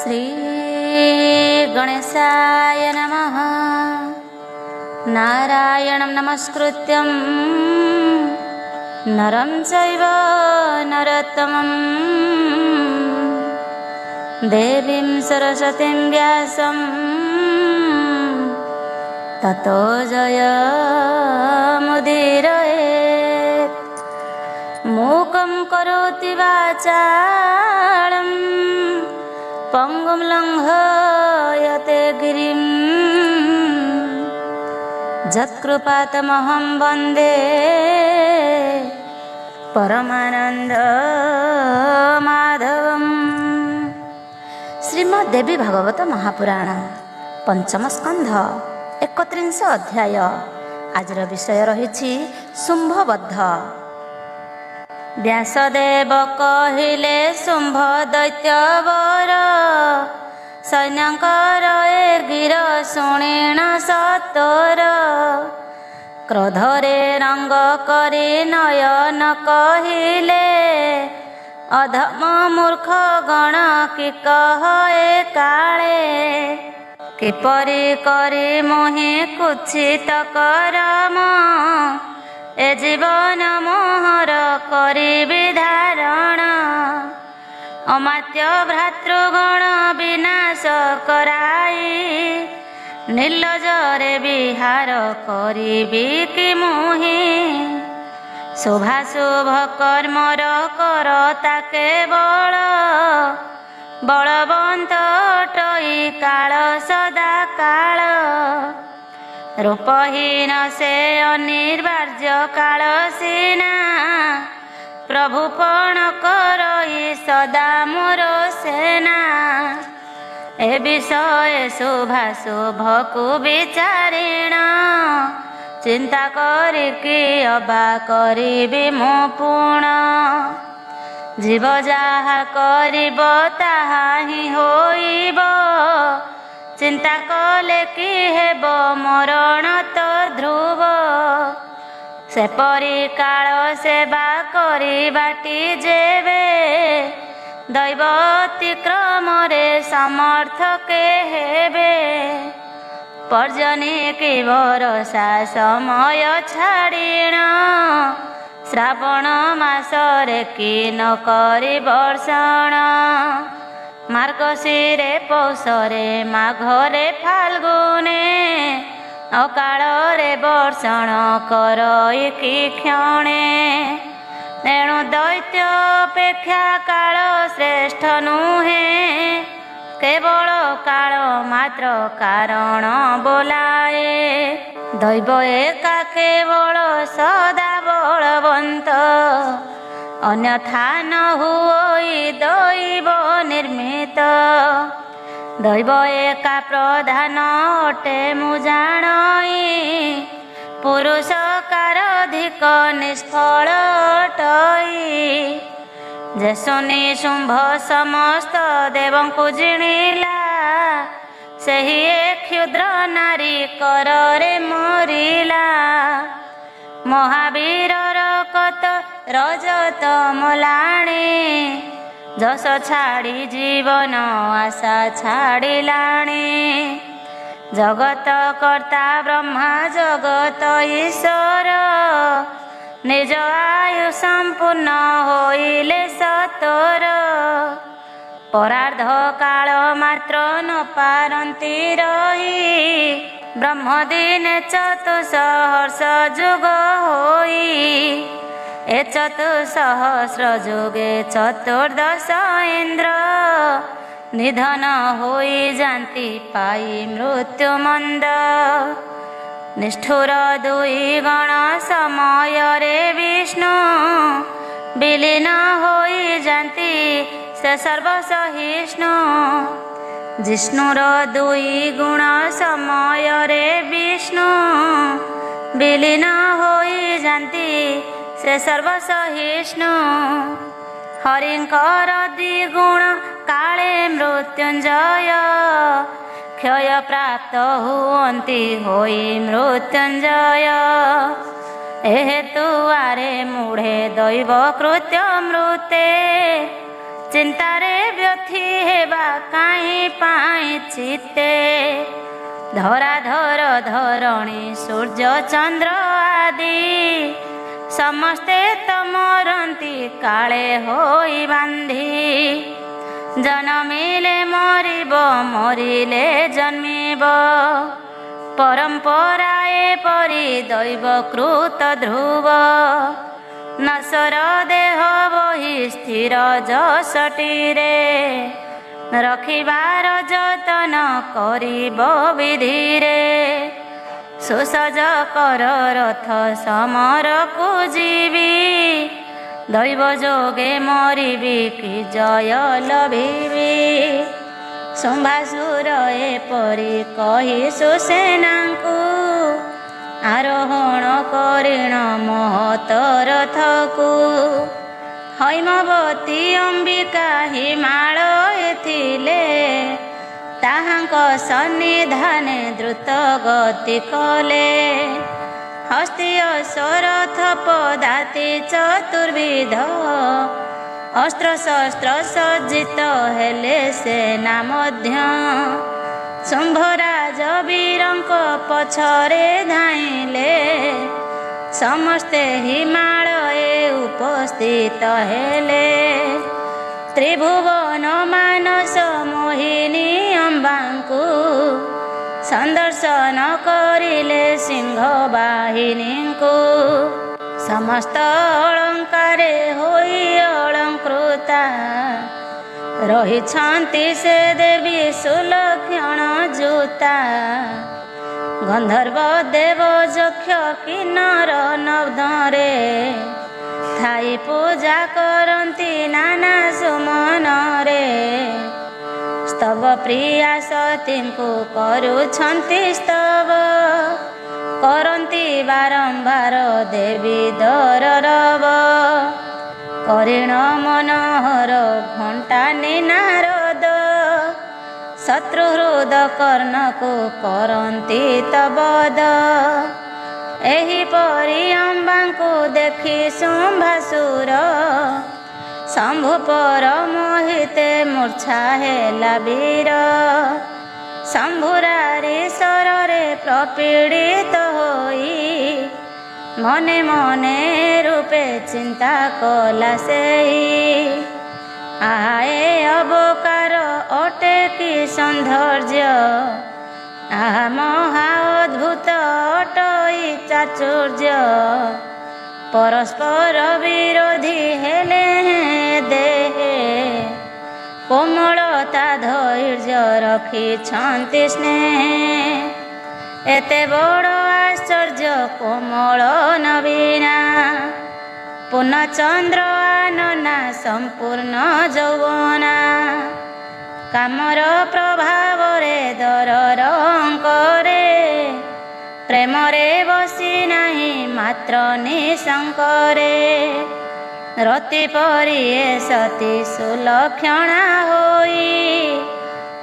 श्री गणेशाय नमः। नारायणं नमस्कृत्यं नरं चैव नरोत्तमं देवीं सरस्वतीं व्यासं ततो जयमुदीरयेत्। मूकं करोति वाचालं पंगुं लंघयते गिरिं यत्कृपातमहं वन्दे परमानंद माधवम्। श्रीमद् देवी भागवत महापुराण पंचम स्कंध 31 अध्याय। आजर विषय रही शुंभबद्ध। व्यासदेव कहिले शुंभ दैत्यवर सैन्यकर ए गिर शुणेण सतोर। क्रोधरे रंग करी नयन कहिले अधम मूर्ख गण कि कहे काले। किपरि करी मोहि कुत्सित करम ए जीवन मोहर करी विधारण। अमात्य भ्रातृगण विनाश कराई निर्लजरे विहार करिबी कि मुहि। शुभाशुभ कर्मर करता केवल बलवंत अटई काल सदा काल। रूपहीन से अनिर्वार्य काल सीना प्रभु पण करई सदा मोर सेना। ए विषय शुभाशुभ को विचारिण चिंता करिकी अबा करिबी मो पुण। जीव जाहा करिब ताहा ही होइब चिंता कले कि हेब मरण तो ध्रुव। सेपरि काल सेवा करी बाटी जेबे दैव अतिक्रमरे समर्थ के हेबे। पर्जनी की भरोसा समय छाड़िण श्रावण मासरे कि न करी वर्षण। मार्गशीरे पौषरे माघरे फाल्गुने अकाଳରେ ବର୍ଷଣ କରଇ କି କ୍ଷଣେ। ତେଣୁ ଦୈତ୍ୟ ଅପେକ୍ଷା କାଳ ଶ୍ରେଷ୍ଠ ନୁହେଁ କେବଳ କାଳ ମାତ୍ର କାରଣ ବୋଲାଏ। ଦୈବ ଏକା କେବଳ ସଦା ବଳବନ୍ତ ଅନ୍ୟଥା ନ ହୁଇ ଦୈବ ନିର୍ମିତ। दैव एका प्रधान अटे मु जाणई पुरुष कारधिक निष्फल अटई। जे सुनि शुंभ समस्त देवं को जिणिला सही क्षुद्र नारी करे मरिला। महावीर कत रजत मलाणी जस छाड़ी जीवन आशा छाड़िलाणी। जगत कर्ता ब्रह्मा जगत ईश्वर निज आयु संपूर्ण होइले सतोर। परार्ध काल मात्र न पारंती रही ब्रह्म दिने चतुसहस्र जुग होई। ए चतुसहस्र जुगे चतुर्दश इंद्र निधन होई जाती पाई मृत्यु मंद। निष्ठुर दुई गण समय रे विष्णु विलीन होई जाती से सर्वसहिष्णु। जिष्णुर दुई गुण समय रे विष्णु विलीन होई जाती से सर्वसहिष्णु। हरिंकर द्विगुण काले मृत्युंजय क्षय प्राप्त हुअन्ति होई मृत्युंजय। एहेतु आरे मूढ़े दैव कृत्य मृते ଚିନ୍ତାରେ ବ୍ୟଥି ହେବା କାହିଁ ପାଇଁ ଚିତ୍ତେ। ଧରା ଧର ଧରଣୀ ସୂର୍ଯ୍ୟ ଚନ୍ଦ୍ର ଆଦି ସମସ୍ତେ ତ ମରନ୍ତି କାଳେ ହୋଇ ବାନ୍ଧି। ଜନମିଲେ ମରିବ ମରିଲେ ଜନ୍ମିବ ପରମ୍ପରା ଏପରି ଦୈବକୃତ ଧ୍ରୁବ। ନଶର ଦେହ ବହି ସ୍ଥିର ଯଶଟିରେ ରଖିବାର ଯତନ କରିବ ବିଧିରେ। ସୁସଜ କର ରଥ ସମରକୁ ଯିବି ଦୈବ ଯୋଗେ ମରିବି କି ଜୟ ଲଭିବି। ଶୁମ୍ଭାସୁର ଏପରି କହି ସୁସେନାଙ୍କୁ ଆରୋହଣ କରିଣ ମହତ ରଥକୁ। ହୈମବତୀ ଅମ୍ବିକା ହିମାଳୟ ଥିଲେ ତାହାଙ୍କ ସନ୍ନିଧାନେ ଦ୍ରୁତ ଗତି କଲେ। ହସ୍ତୀୟ ସରଥ ପଦାତି ଚତୁର୍ବିଧ ଅସ୍ତ୍ରଶସ୍ତ୍ର ସଜ୍ଜିତ ହେଲେ ସେନା ମଧ୍ୟ। ଶୁମ୍ଭରାଜ ବୀରଙ୍କ ପଛରେ ଧାଇଁଲେ ସମସ୍ତେ ହିମାଳୟ ଉପସ୍ଥିତ ହେଲେ। ତ୍ରିଭୁବନ ମାନସ ମୋହିନୀ ଅମ୍ବାଙ୍କୁ ସନ୍ଦର୍ଶନ କରିଲେ ସିଂହ ବାହିନୀଙ୍କୁ। ସମସ୍ତ ଅଳଙ୍କାରେ ହୋଇ ଅଳଙ୍କୃତା ରହିଛନ୍ତି ସେ ଦେବୀ ସୁଲକ୍ଷଣ ଜୁତା। ଗନ୍ଧର୍ବ ଦେବ ଯକ୍ଷ କିନ୍ନର ନବ୍ଧରେ ଥାଇ ପୂଜା କରନ୍ତି ନାନା ସୁମନରେ। ସ୍ତବ ପ୍ରିୟା ସତୀଙ୍କୁ କରୁଛନ୍ତି ସ୍ତବ କରନ୍ତି ବାରମ୍ବାର ଦେବୀ ଦରରବ। କରିଣ ମନୋହର ଘଣ୍ଟା ନିନାରଦ ଶତ୍ରୁହୃଦ କର୍ଣ୍ଣକୁ କରନ୍ତି ତବଦ। ଏହିପରି ଅମ୍ବାଙ୍କୁ ଦେଖି ଶୁମ୍ଭାସୁର ଶମ୍ଭୁ ପର ମୋହିତେ ମୂର୍ଚ୍ଛା ହେଲା ବୀର। ଶମ୍ଭୁରାରି ଶରରେ ପ୍ରପୀଡ଼ିତ ହୋଇ ମନେ ମନେ ରୂପେ ଚିନ୍ତା କଲା ସେଇ। ଆହା ଏ ଅବକାର ଅଟେ କି ସୌନ୍ଦର୍ଯ୍ୟ ଆହା ମହା ଅଦ୍ଭୁତ ଅଟଇ ଚାଚୁର୍ଯ୍ୟ। ପରସ୍ପର ବିରୋଧୀ ହେଲେ ଦେହେ କୋମଳତା ଧୈର୍ଯ୍ୟ ରଖିଛନ୍ତି ସ୍ନେହ। ଏତେ ବଡ଼ ଆଶ୍ଚର୍ଯ୍ୟ କୋମଳ ନବୀନା ପୂର୍ଣ୍ଣଚନ୍ଦ୍ର ଆନନା ସମ୍ପୂର୍ଣ୍ଣ ଯୌବନା। କାମର ପ୍ରଭାବରେ ଦରର ଅଙ୍କରେ ପ୍ରେମରେ ବସି ନାହିଁ ମାତ୍ର ନିଶଙ୍କରେ। ରତି ପରି ଏ ସତୀ ସୁଲକ୍ଷଣା ହୋଇ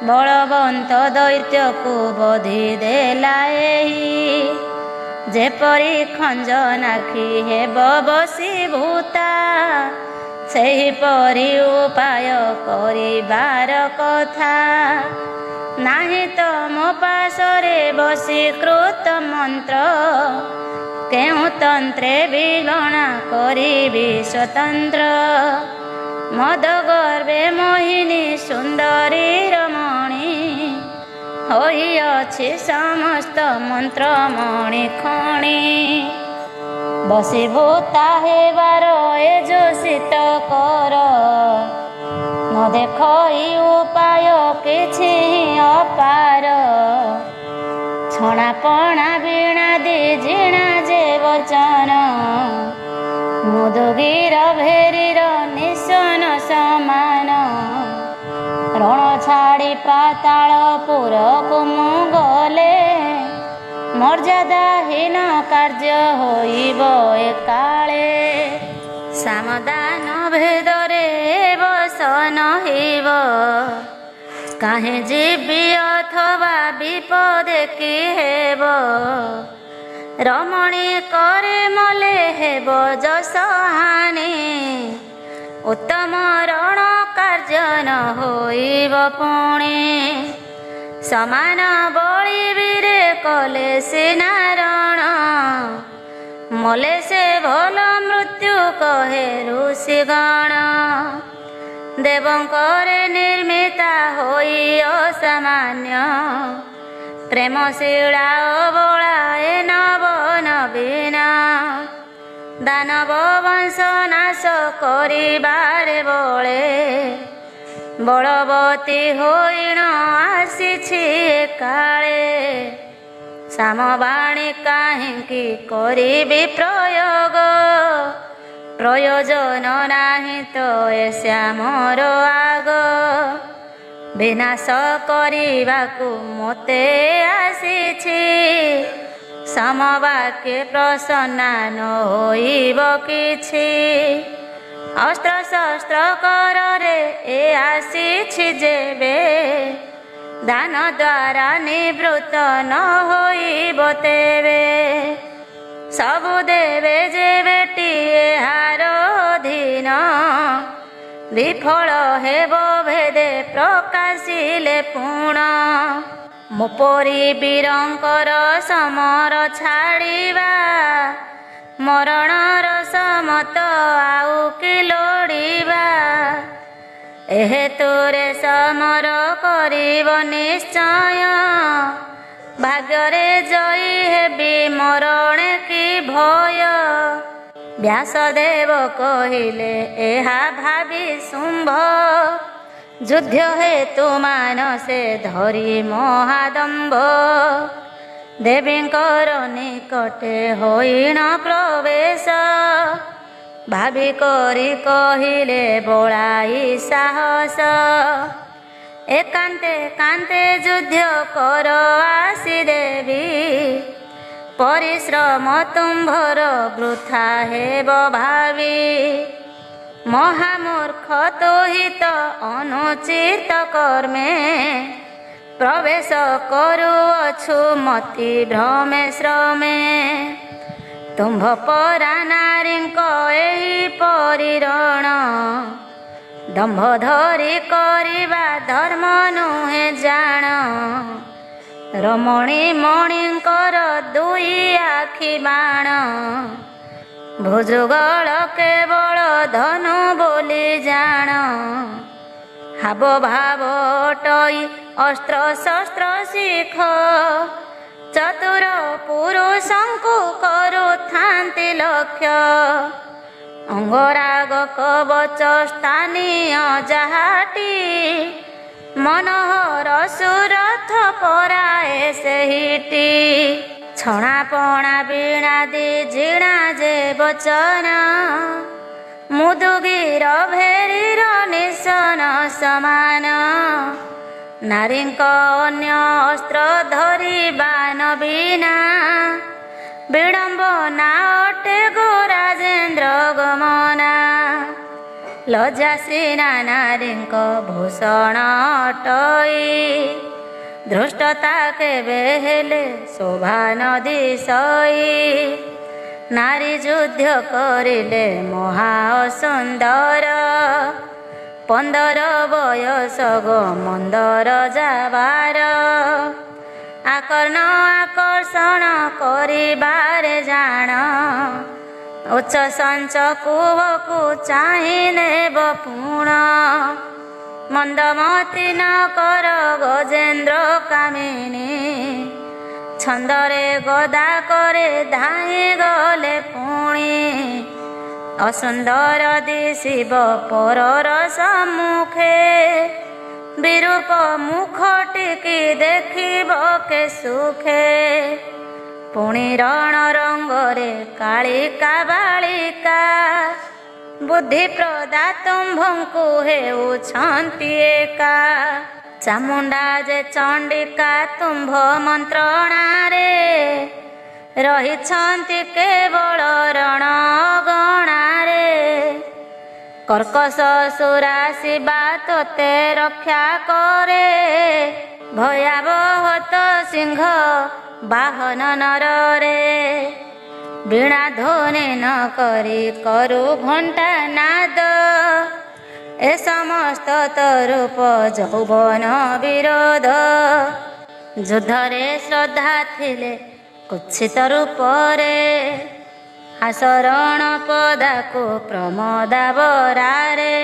ବଳବନ୍ତ ଦୈତ୍ୟକୁ ବଧି ଦେଲା ଏହି। ଯେପରି ଖଞ୍ଜନାଖି ହେବ ବଶୀଭୂତା ସେହିପରି ଉପାୟ କରିବାର କଥା। ନାହିଁ ତ ମୋ ପାଶରେ ବଶୀକୃତ ମନ୍ତ୍ର କେଉଁ ତନ୍ତ୍ରେ ବିଗଣା କରିବି ସ୍ୱତନ୍ତ୍ର। ମଦ ଗର୍ବେ ମୋହିନୀ ସୁନ୍ଦରୀ ରମଣୀ ହୋଇଅଛି ସମସ୍ତ ମନ୍ତ୍ରମଣି ଖଣି। ବଶୀଭୂତା ହେବାର ଏ ଯୋଷିତ କର ନ ଦେଖ ଇ ଉପାୟ କିଛି ଅପାର। ଛଣାପଣା ବୀଣାଦି ଜିଣା ଯେ ବଚନ ମୁଦୁଗିର ଭେରୀର ନିଶନ ସମାନ। ରଣ ଛାଡ଼ି ପାତାଳପୁରକୁ ମୁଁ ଗଲେ ମର୍ଯ୍ୟାଦାହୀନ କାର୍ଯ୍ୟ ହୋଇବ ଏକାଳେ। ସାମଦାନ ଭେଦରେ ବସନ ହେବ କାହିଁ ଯିବି ଅଥବା ବିପଦେ କି ହେବ। ରମଣୀ करे ମଲେ ହେବ ଯଶ ହାନି ଉତ୍ତମ ରଣ କାର୍ଯ୍ୟ ନ ହୋଇବ ପୁଣି। ସମାନ ବଳି ବୀରେ କଲେ ସିନା ରଣ, ମଲେ ସେ ଭଲ ମୃତ୍ୟୁ କହେ ଋଷିଗଣ। ଦେବଙ୍କରେ ନିର୍ମିତା ହୋଇ ଅସାମାନ୍ୟ, ପ୍ରେମ ଶିଳା ଅବଳାଏ ନବ ନବୀନ। ଦାନବ ବଂଶ ନାଶ କରିବାରେ ବଳେ, ବଳବତୀ ହୋଇଣ ଆସିଛି କାଳେ। ସାମବାଣୀ କାହିଁକି କରିବି ପ୍ରୟୋଗ, ପ୍ରୟୋଜନ ନାହିଁ ତ ଏ ଶ୍ୟାମର ଆଗ। ବିନାଶ କରିବାକୁ ମୋତେ ଆସିଛି, ସମବାକ୍ୟେ ପ୍ରସନ୍ନ ନ ହୋଇବ କିଛି। ଅସ୍ତ୍ର ଶସ୍ତ୍ର କରରେ ଏ ଆସିଛି ଯେବେ, ଦାନ ଦ୍ୱାରା ନିବୃତ୍ତ ନ ହୋଇବ ତେବେ। ସବୁ ଦେବେ ଯେବେଟିଏ ହାର ଅଧୀନ, ବିଫଳ ହେବ ଭେଦେ ପ୍ରକାଶିଲେ ପୁଣ। ମୋ ପରି ବୀରଙ୍କର ସମର ଛାଡ଼ିବା, ମରଣର ସମତ ଆଉ କି ଲୋଡ଼ିବା। ଏହେତୁରେ ସମର କରିବ ନିଶ୍ଚୟ, ଭାଗ୍ୟରେ ଜୟୀ ହେବି ମରଣେ କି ଭୟ। ବ୍ୟାସଦେବ କହିଲେ ଏହା ଭାବି ଶୁମ୍ଭ, ଯୁଦ୍ଧ ହେତୁ ମାନସେ ଧରି ମହାଦମ୍ଭ। ଦେବୀଙ୍କର ନିକଟେ ହୋଇଣ ପ୍ରବେଶ, ଭାବି କରି କହିଲେ ବଳାଇ ସାହସ। ଏକାନ୍ତେ କାନ୍ତେ ଯୁଦ୍ଧ କର ଆସି ଦେବୀ, ପରିଶ୍ରମ ତୁମ୍ଭର ବୃଥା ହେବ ଭାବି। ମହାମୂର୍ଖ ତୁହିତ ଅନୁଚିତ କର୍ମେ, ପ୍ରବେଶ କରୁଅଛୁ ମତି ଭ୍ରମେ ଶ୍ରମେ। ତୁମ୍ଭ ପରା ନାରୀଙ୍କ ଏହି ପରିରଣ, ଦମ୍ଭ ଧରି କରିବା ଧର୍ମ ନୁହେଁ ଜାଣ। ରମଣୀ ମଣିଙ୍କର ଦୁଇ ଆଖି ବାଣ, ଭୁଜୁଗଳ କେବଳ ଧନୁ ବୋଲି ଜାଣ। ହାବ ଭାବ ଅଟଇ ଅସ୍ତ୍ର ଶସ୍ତ୍ର ଶିଖ, ଚତୁର ପୁରୁଷଙ୍କୁ କରୁଥାନ୍ତି ଲକ୍ଷ୍ୟ। ଅଙ୍ଗରାଗ କବଚ ସ୍ଥାନୀୟ ଯାହାଟି, ମନୋହର ସୁରଥ ପରାଏ ସେହିଟି। ଛଣାପଣା ବୀଣାଦି ଜିଣା ଯେ ବଚନ, ମୁଦୁଗିର ଭେରୀର ନିଶନ ସମାନ। ନାରୀଙ୍କ ଅନ୍ୟ ଅସ୍ତ୍ର ଧରିବା ନବୀନା, ବିଡ଼ମ୍ବନା ଅଟେ ଗୋ ରାଜେନ୍ଦ୍ର ଗମନା। ଲଜ୍ଜାଶ୍ରୀନା ନାରୀଙ୍କ ଭୂଷଣ ଅଟଇ, ଧୃଷ୍ଟତା କେବେ ହେଲେ ଶୋଭା ନଦୀ ସଇ। ନାରୀ ଯୁଦ୍ଧ କରିଲେ ମହା ସୁନ୍ଦର, 15 ବୟସ ଗୋ ମନ୍ଦର ଯାବାର। ଆକର୍ଣ୍ଣ ଆକର୍ଷଣ କରିବାରେ ଜାଣ, ଉଚ୍ଚ ସଞ୍ଚ କୂଅକୁ ଚାହିଁ ନେବ ପୁଣ। ମନ୍ଦମତି ନ କର ଗଜେନ୍ଦ୍ର କାମିନୀ, ଛନ୍ଦରେ ଗଦା করে ଧାଇଁ ଗଲେ ପୁଣି। ଅସୁନ୍ଦର ଦିଶିବ ପରର ସମ୍ମୁଖେ, ବିରୂପ ମୁଖ ଟିକି ଦେଖିବ କେ ସୁଖେ। ପୁଣି ରଣ ରଙ୍ଗରେ କାଳିକା ବାଳିକା, ବୁଦ୍ଧି ପ୍ରଦା ତୁମ୍ଭଙ୍କୁ ହେଉଛନ୍ତି ଏକା। ଚାମୁଣ୍ଡା ଯେ ଚଣ୍ଡିକା ତୁମ୍ଭ ମନ୍ତ୍ରଣାରେ, ରହିଛନ୍ତି କେବଳ ରଣ ଗଣାରେ। କର୍କଶ ସୁରା ଶିବା ତୋତେ ରକ୍ଷା କରେ, ଭୟାବହ ତ ସିଂହ ବାହନ ନରରେ। ବୀଣା ଧ୍ୱନି ନ କରି କରୁ ଘଣ୍ଟା ନାଦ, ଏ ସମସ୍ତ ତରୂପ ଯୌବନ ବିରୋଧ। ଯୁଦ୍ଧରେ ଶ୍ରଦ୍ଧା ଥିଲେ କୁତ୍ସିତ ରୂପରେ, ଆଶରଣ ପଦାକୁ ପ୍ରମୋଦାବରାରେ।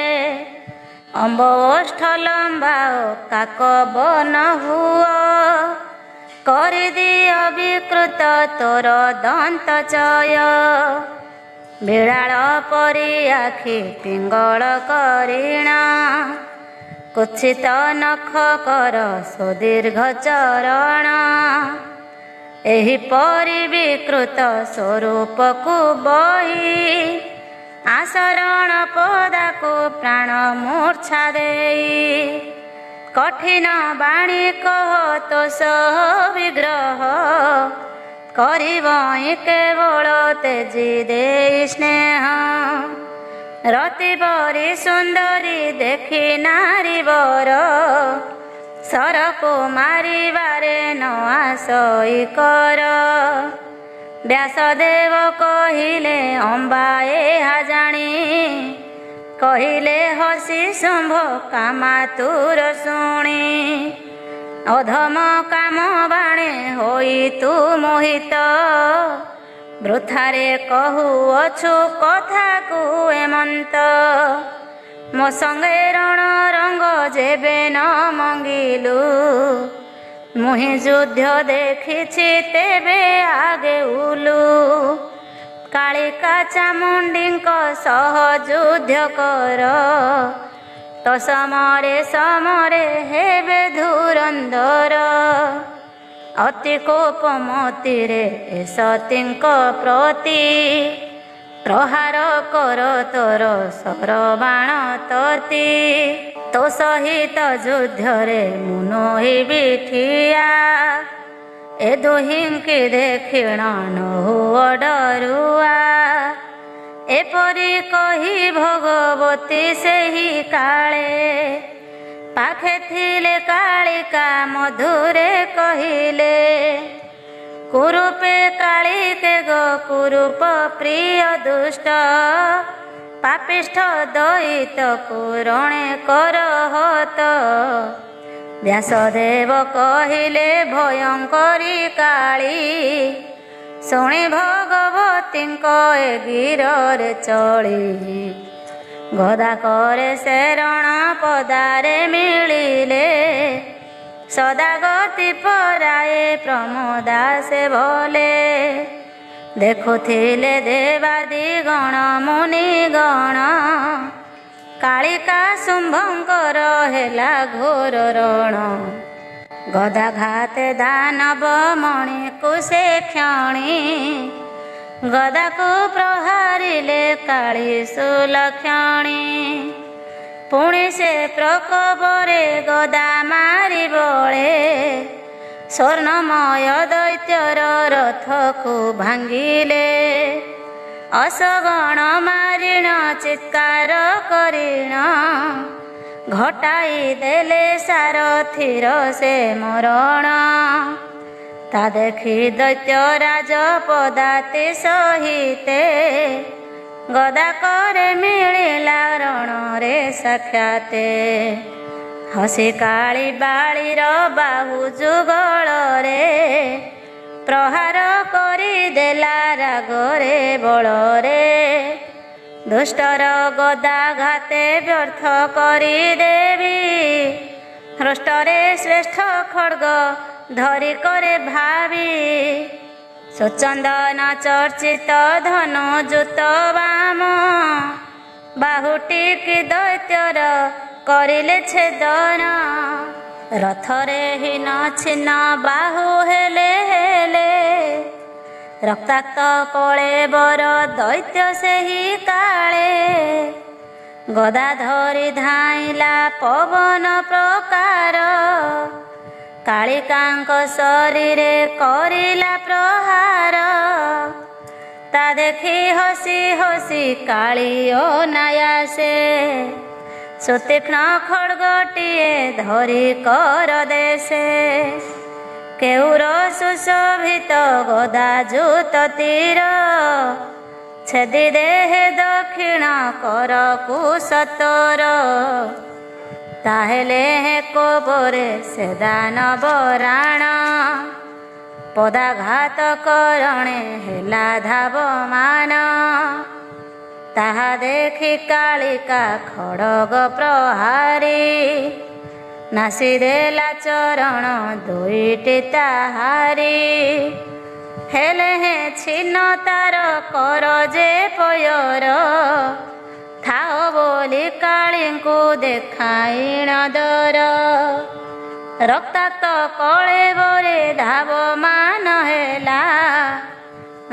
ଅମ୍ବ ଓଷ୍ଠ ଲମ୍ବା ଓ କାକ ବନ ହୁଅ, କରିଦିଅ ବିକୃତ ତୋର ଦନ୍ତ ଚୟ। ବିଡ଼ାଳ ପରି ଆଖି ପିଙ୍ଗଳ କରିଣ, କୁତ୍ସିତ ନଖ କର ସୁଦୀର୍ଘ ଚରଣ। ଏହିପରି ବିକୃତ ସ୍ୱରୂପକୁ ବହି, ଆଶରଣ ପଦାକୁ ପ୍ରାଣ ମୂର୍ଚ୍ଛା ଦେଇ। କଠିନ ବାଣୀ କହ ତୋ ସହ ବିଗ୍ରହ, କରିବଇଁ କେବଳ ତେଜି ଦେଇ ସ୍ନେହ। ରତି ପରି ସୁନ୍ଦରୀ ଦେଖି ନାରୀ ବର, ସରକୁ ମାରିବାରେ ନ ଆଶଇ କର। ବ୍ୟାସଦେବ କହିଲେ ଅମ୍ବା ଏହା ଜାଣି, କହିଲେ ହସି ଶୁମ୍ଭ କାମାତୁର ଶୁଣି। ଅଧମ କାମ ବାଣେ ହୋଇ ତୁ ମୋହିତ, ବୃଥାରେ କହୁଅଛୁ କଥାକୁ ଏମନ୍ତ। ମୋ ସଙ୍ଗେ ରଣ ରଙ୍ଗ ଯେବେ ନ ମଙ୍ଗିଲୁ, ମୁହିଁ ଯୁଦ୍ଧ ଦେଖିଛି ତେବେ ଆଗେଉଲୁ। କାଳିକା ଚାମୁଣ୍ଡୀଙ୍କ ସହ ଯୁଦ୍ଧ କର, ତ ସମରେ ସମରେ ହେବେ ଧୁରନ୍ଧର। ଅତି କୋପମତିରେ ଏ ସତୀଙ୍କ ପ୍ରତି, ପ୍ରହାର କର ତୋର ସରବାଣ ତତି। ତୋ ସହିତ ଯୁଦ୍ଧରେ ମୁଁ ନୋହିବି ଠିଆ, ଏ ଦୁହିଁଙ୍କି ଦେଖିଣ ନହୁଅ ଡରୁଆ। ଏପରି କହି ଭଗବତୀ ସେହି କାଳେ, ପାଖେ ଥିଲେ କାଳିକା ମଧୁରେ କହିଲେ। କୁରୂପେ କାଳିକେ ଗୋ କୁରୂପ ପ୍ରିୟ ଦୁଷ୍ଟ, ପାପିଷ୍ଠ ଦଇତକୁ ରଣେ କର ହତ। ବ୍ୟାସଦେବ କହିଲେ ଭୟଙ୍କରୀ କାଳୀ, ଶୁଣି ଭଗବତୀଙ୍କ ଏ ଗିରରେ ଚଳି। ଗଦା କରେ ସେ ରଣ ପଦାରେ ମିଳିଲେ, ସଦା ଗତି ପରାଏ ପ୍ରମୋଦା ସେ ଭଲେ। ଦେଖୁଥିଲେ ଦେବାଦି ଗଣ ମୁନି ଗଣ, କାଳିକା ଶୁମ୍ଭଙ୍କର ହେଲା ଘୋର ରଣ। ଗଦାଘାତେ ଦାନବ ମଣିକୁ ସେ କ୍ଷଣି, ଗଦାକୁ ପ୍ରହାରିଲେ କାଳି ସୁଲକ୍ଷଣୀ। ପୁଣି ସେ ପ୍ରକୋପରେ ଗଦା ମାରି ବଳେ, ସ୍ୱର୍ଣ୍ଣମୟ ଦୈତ୍ୟର ରଥକୁ ଭାଙ୍ଗିଲେ। ଅସଗଣ ମାରିଣ ଚିତ୍କାର କରିଣ, ଘଟାଇ ଦେଲେ ସାରଥିର ସେ ମରଣ। ତା ଦେଖି ଦୈତ୍ୟ ରାଜ ପଦାତି ସହିତେ, ଗଦା କରେ ମିଳିଲା ରଣରେ ସାକ୍ଷାତେ। ହସି କାଳି ବାଳିର ବାହୁ ଯୁଗଳରେ, ପ୍ରହାର କରିଦେଲା ରାଗରେ ବଳରେ। ଦୁଷ୍ଟର ଗଦାଘାତେ ବ୍ୟର୍ଥ କରିଦେବି, ହୃଷ୍ଟରେ ଶ୍ରେଷ୍ଠ ଖଡ୍ଗ ଧରି କରେ ଭାବି। ସୁଚନ୍ଦନ ଚର୍ଚ୍ଚିତ ଧନୁ ଯୁତ ବାମ, ବାହୁଟିକି ଦୈତ୍ୟର କରିଲେ ଛେଦନ। ରଥରେ ହୀନ ଛିନ୍ନ ବାହୁ ହେଲେ ହେଲେ, ରକ୍ତାକ୍ତ କଳେବର ଦୈତ୍ୟ ସେହି କାଳେ। ଗଦା ଧରି ଧାଇଁଲା ପବନ ପ୍ରକାର, କାଳିକାଙ୍କ ଶରୀରେ କରିଲା ପ୍ରହାର। ତା ଦେଖି ହସି ହସି କାଳି ଅନାୟାସେ, ସୁତୀକ୍ଷ୍ଣ ଖଡ୍ଗଟିଏ ଧରି କର ଦେଶେ। କେଉର ସୁଶୋଭିତ ଗଦା ଯୁତ ତୀର, ଛେଦି ଦେହେ ଦକ୍ଷିଣ କରକୁ ସତର, ତାହେଲେ କୋବରେ ସେ ଦାନବ ରାଣ। ପଦାଘାତ କରଣେ ହେଲା ଧାବମାନ, ତାହା ଦେଖି କାଳିକା ଖଡ଼ଗ ପ୍ରହାରୀ। ନାସି ଦେଲା ଚରଣ ଦୁଇଟି ତାହାରି, ହେଲେ ଛିନ୍ନ ତାର କର ଯେ ପୟର। ଥାଅ ବୋଲି କାଳୀଙ୍କୁ ଦେଖାଇଣ ଦର, ରକ୍ତାକ୍ତ କଳେବରେ ଧାବମାନ ହେଲା।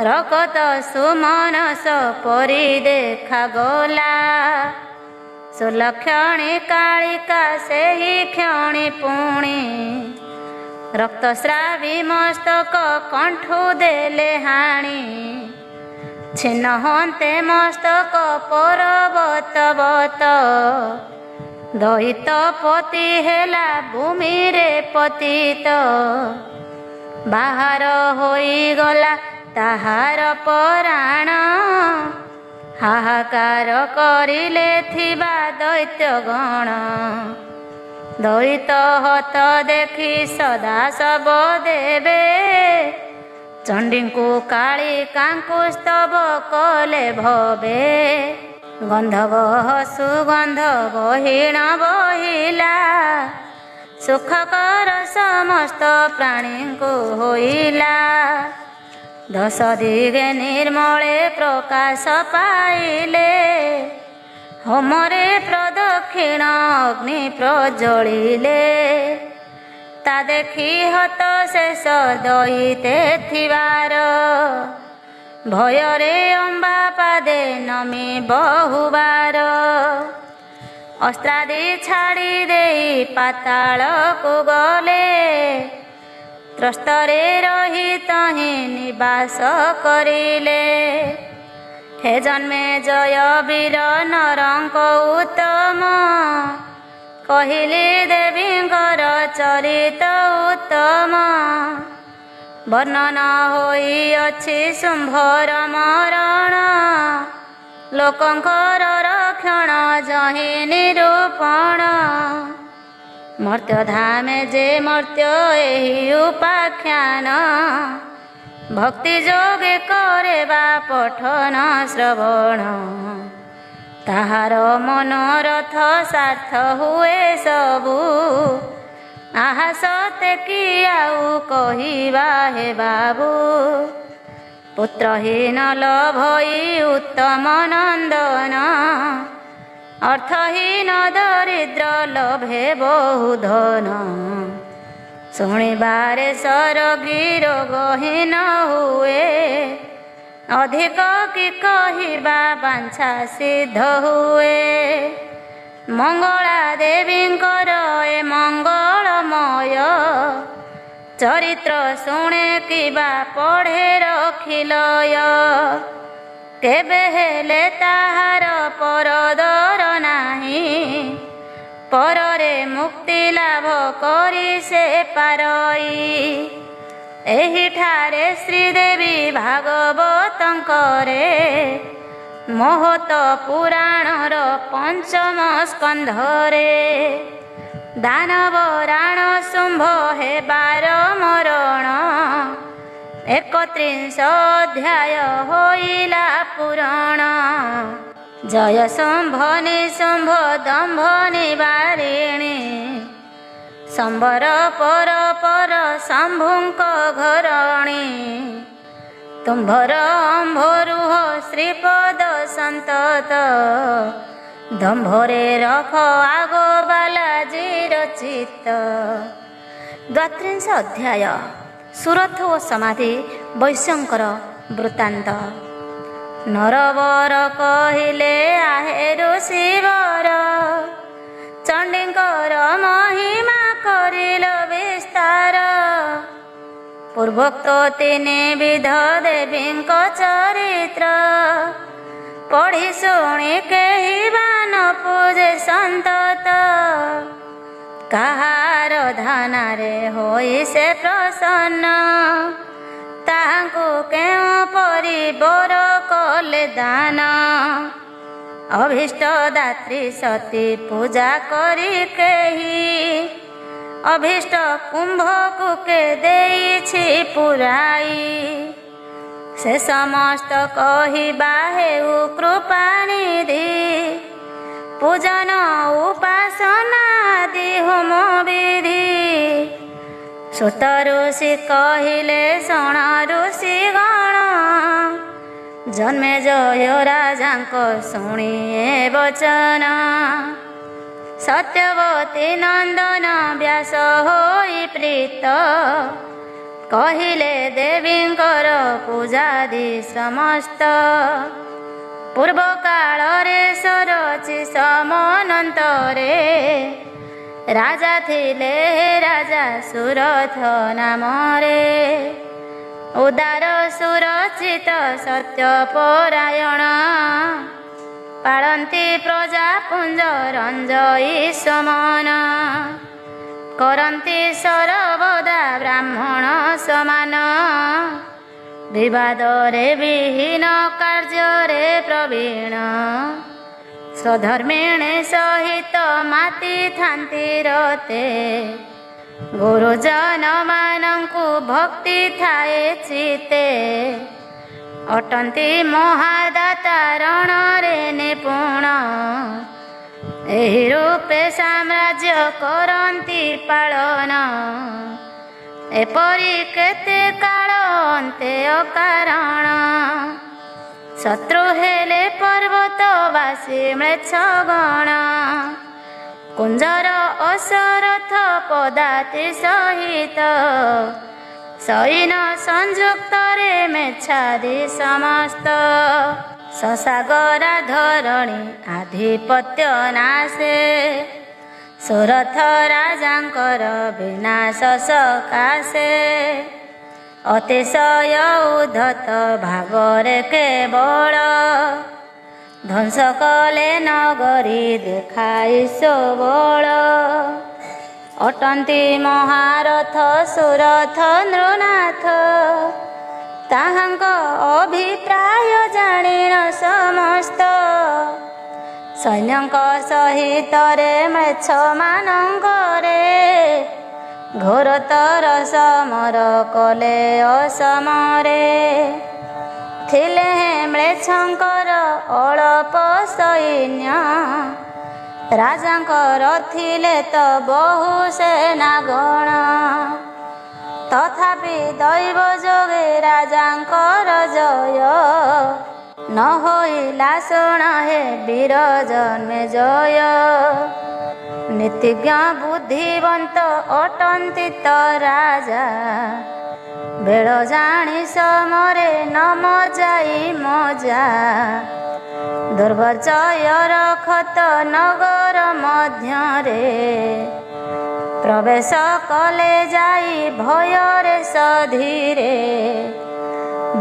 ରକତ ସୁମନସ ପରି ଦେଖାଗଲା, ସୁଲକ୍ଷଣୀ କାଳିକା ସେହି କ୍ଷଣି ପୁଣି। ରକ୍ତସ୍ରାବୀ ମସ୍ତକ କଣ୍ଠୁ ଦେଲେ ହାଣି, ଛିନ୍ନ ହନ୍ତେ ମସ୍ତକ ପରବତବତ। ଦଇତ ପତି ହେଲା ଭୂମିରେ ପତିତ, ବାହାର ହୋଇଗଲା ତାହାର ପରାଣ। ହାହାକାର କରିଲେ ଥିବା ଦୈତ୍ୟଗଣ, ଦଇତ ହତ ଦେଖି ସଦା ଶବ ଦେବେ। ଚଣ୍ଡୀଙ୍କୁ କାଳିକାଙ୍କୁ ସ୍ତବ କଲେ ଭବେ, ଗନ୍ଧବ ସୁଗନ୍ଧ ବହିଣ ବହିଲା। ସୁଖକର ସମସ୍ତ ପ୍ରାଣୀଙ୍କୁ ହୋଇଲା, ଦଶ ଦିଗେ ନିର୍ମଳେ ପ୍ରକାଶ ପାଇଲେ। ହୋମରେ ପ୍ରଦକ୍ଷିଣ ଅଗ୍ନି ପ୍ରଜ୍ୱଳିଲେ, ତା ଦେଖି ହତ ଶେଷ ଦଇତେ ଥିବାର। ଭୟରେ ଅମ୍ବା ପାଦେ ନମି ବହୁବାର, ଅସ୍ତ୍ରାଦି ଛାଡ଼ି ଦେଇ ପାତାଳକୁ ଗଲେ। ତ୍ରସ୍ତରେ ରହି ତହିଁ ନିବାସ କରିଲେ, ହେ ଜନ୍ମେ ଜୟ ବୀର ନରଙ୍କ ଉତ୍ତମ। କହିଲି ଦେବୀଙ୍କର ଚରିତ ଉତ୍ତମ, ବର୍ଣ୍ଣନ ହୋଇଅଛି ଶୁମ୍ଭର ମରଣ। ଲୋକଙ୍କର ରକ୍ଷଣ ଯହିଁ ନିରୂପଣ, ମର୍ତ୍ତ୍ୟଧାମେ ଯେ ମର୍ତ୍ତ୍ୟ ଏହି ଉପାଖ୍ୟାନ। ଭକ୍ତି ଯୋଗେ କରେ ବା ପଠନ ଶ୍ରବଣ, ତାହାର ମନୋରଥ ସାର୍ଥ ହୁଏ ସବୁ। ଆହା ସତେ କି ଆଉ କହିବା ହେ ବାବୁ, ପୁତ୍ରହୀନ ଲଭଇ ଉତ୍ତମ ନନ୍ଦନ। ଅର୍ଥହୀନ ଦରିଦ୍ର ଲଭେ ବହୁ ଧନ, ଶୁଣିବାରେ ସରଗୀ ରୋଗହୀନ ହୁଏ। ଅଧିକ କି କହିବା ବାଞ୍ଛା ସିଦ୍ଧ ହୁଏ। ମଙ୍ଗଳା ଦେବୀଙ୍କର ଏ ମଙ୍ଗଳମୟ, ଚରିତ୍ର ଶୁଣେ କିବା ପଢ଼େ ରଖିଲୟ। କେବେ ହେଲେ ତାହାର ପରଦର ନାହିଁ, ପରରେ ମୁକ୍ତି ଲାଭ କରି ସେ ପାରଇ। ଏହିଠାରେ ଶ୍ରୀଦେବୀ ଭାଗବତଙ୍କରେ, ମହତ ପୁରାଣର ପଞ୍ଚମ ସ୍କନ୍ଧରେ। ଦାନବ ରାଣ ଶୁମ୍ଭ ହେବାର ମରଣ, 31 ଅଧ୍ୟାୟ ହୋଇଲା ପୁରାଣ। ଜୟ ଶୁମ୍ଭ ନିଶୁମ୍ଭ ଦମ୍ଭ ନିବାରିଣୀ, ସମ୍ବର ପର ପର ଶମ୍ଭୁଙ୍କ ଘରଣୀ। ତୁମ୍ଭର ଅମ୍ଭରୁହ ଶ୍ରୀପଦ ସନ୍ତତ, ଦମ୍ଭରେ ରଖ ଆଗ ବାଲାଜୀର ଚିତ୍ତ। 32 ଅଧ୍ୟାୟ ସୁରଥ ଓ ସମାଧି ବୈଶ୍ୟଙ୍କର ବୃତ୍ତାନ୍ତ। ନରବର କହିଲେ ଆହେ ଋଷିବର, ଚଣ୍ଡୀଙ୍କର ମହିମା କରିଲ ବିସ୍ତାର। ପୂର୍ବୋକ୍ତ 3 ବିଧ ଦେବୀଙ୍କ ଚରିତ୍ର, ପଢ଼ି ଶୁଣି କେହି ବା ନ ପୂଜେ ସନ୍ତତ। କାହାର ଧାନରେ ହୋଇ ସେ ପ୍ରସନ୍ନ, ତାହାଙ୍କୁ କେଉଁ ପରି ବର କଲେ ଦାନ। ଅଭୀଷ୍ଟ ଦାତ୍ରୀ ସତୀ ପୂଜା କରି କେହି, ଅଭୀଷ୍ଟ କୁମ୍ଭକୁ କେ ଦେଇଛି ପୁରାଇ। ସେ ସମସ୍ତ କହିବା ହେଉ କୃପାନିଧି, ପୂଜନ ଉପାସନା ଆଦି ହୋମ ବିଧି। ସୁତ ଋଷି କହିଲେ ଶୁଣ ଋଷିଗଣ, ଜନ୍ମେ ଜୟ ରାଜାଙ୍କ ଶୁଣିଏ ବଚନ। ସତ୍ୟବତୀ ନନ୍ଦନ ବ୍ୟାସ ହୋଇ ପ୍ରୀତ, କହିଲେ ଦେବୀଙ୍କର ପୂଜାଦି ସମସ୍ତ। ପୂର୍ବ କାଳରେ ସରଚି ସମନନ୍ତରେ, ରାଜା ଥିଲେ ରାଜା ସୁରଥ ନାମରେ। ଉଦାର ସୁରଚିତ ସତ୍ୟପରାୟଣ, ପାଳନ୍ତି ପ୍ରଜା ପୁଞ୍ଜ ରଞ୍ଜଇ ସମନ। କରନ୍ତି ସର୍ବଦା ବ୍ରାହ୍ମଣ ସମାନ, ବିବାଦରେ ବିହୀନ କାର୍ଯ୍ୟରେ ପ୍ରବୀଣ। ସ୍ୱଧର୍ମିଣୀ ସହିତ ମାତିଥାନ୍ତି ରତେ, ଗୁରୁଜନମାନଙ୍କୁ ଭକ୍ତି ଥାଏ ଚିତେ। ଅଟନ୍ତି ମହାଦାତା ରଣରେ ନିପୁଣ, ଏହି ରୂପେ ସାମ୍ରାଜ୍ୟ କରନ୍ତି ପାଳନ। ଏପରି କେତେ କାଳ ଅନ୍ତେ ଅକାରଣ, ଶତ୍ରୁ ହେଲେ ପର୍ବତବାସୀ ମ୍ଲେଚ୍ଛଗଣ। କୁଞ୍ଜର ଅସରଥ ପଦାତି ସହିତ, ସୈନ ସଂଯୁକ୍ତରେ ମେଚ୍ଛାଦି ସମସ୍ତ। ସସାଗରା ଧରଣୀ ଆଧିପତ୍ୟ ନାଶେ, ସୁରଥ ରାଜାଙ୍କର ବିନାଶ ସକାଶେ। ଅତିଶୟ ଉଦ୍ଧତ ଭାବରେ କେବଳ, ଧ୍ୱଂସ କଲେ ନଗରୀ ଦେଖାଇ ସୋବଳ। ଅଟନ୍ତି ମହାରଥ ସୁରଥ ନୃନାଥ, ତାହାଙ୍କ ଅଭିପ୍ରାୟ ଜାଣିଣ ସମସ୍ତ। ସୈନ୍ୟଙ୍କ ସହିତରେ ମ୍ଲେଚ୍ଛମାନଙ୍କରେ, ଘୋରତର ସମର କଲେ ଅସମରେ। ଥିଲେ ମ୍ଲେଚ୍ଛଙ୍କର ଅଳପ ସୈନ୍ୟ, ରାଜାଙ୍କର ଥିଲେ ତ ବହୁ ସେନାଗଣ। ତଥାପି ଦୈବ ଯୋଗେ ରାଜାଙ୍କର ଜୟ, ନ ହୋଇଲା ଶୁଣ ହେ ବୀର ଜନ୍ମେ ଜୟ। ନୀତିଜ୍ଞ ବୁଦ୍ଧିବନ୍ତ ଅଟନ୍ତି ତ ରାଜା, ବେଳ ଜାଣି ସମରେ ନ ମଜାଇ ମଜା। ଦୁର୍ଗଜୟ ରଖତ ନଗର ମଧ୍ୟରେ, ପ୍ରବେଶ କଲେ ଯାଇ ଭୟରେ ସଧୀରେ।